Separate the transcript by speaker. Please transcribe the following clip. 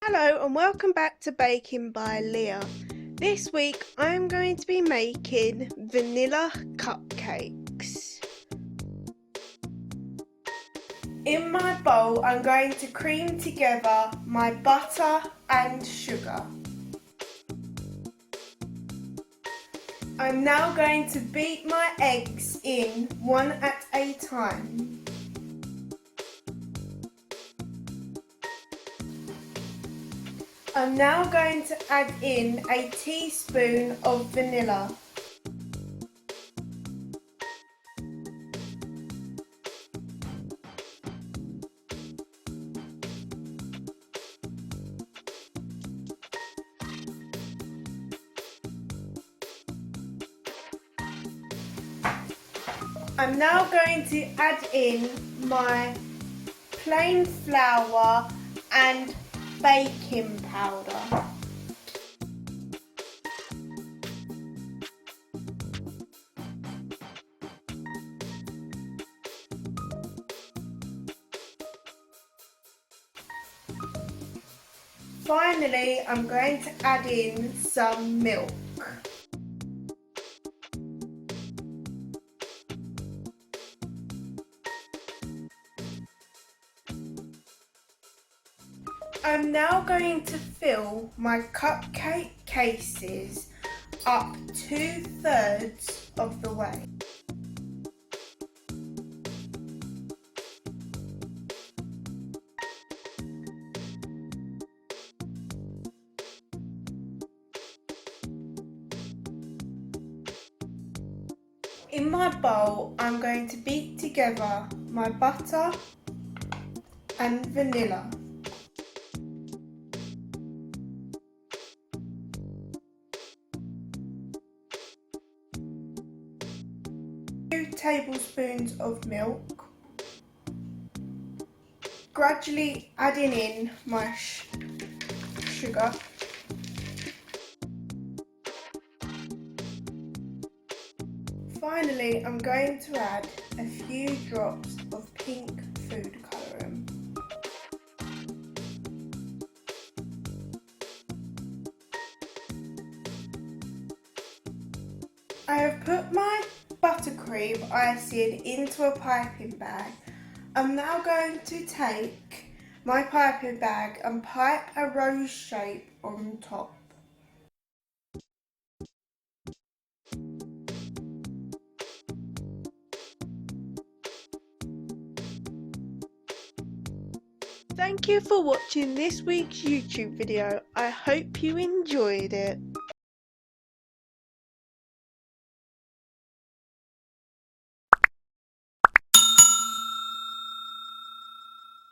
Speaker 1: Hello and welcome back to Baking by Leah. This week I'm going to be making vanilla cupcakes. In my bowl I'm going to cream together my butter and sugar. I'm now going to beat my eggs in one at a time. I'm now going to add in a teaspoon of vanilla. I'm now going to add in my plain flour and baking powder. Finally, I'm going to add in some milk. I'm now going to fill my cupcake cases up 2/3 of the way. In my bowl, I'm going to beat together my butter and vanilla. 2 tablespoons of milk, gradually adding in my sugar, finally I'm going to add a few drops of pink food colouring. I have put my buttercream icing into a piping bag. I'm now going to take my piping bag and pipe a rose shape on top. Thank you for watching this week's YouTube video. I hope you enjoyed it.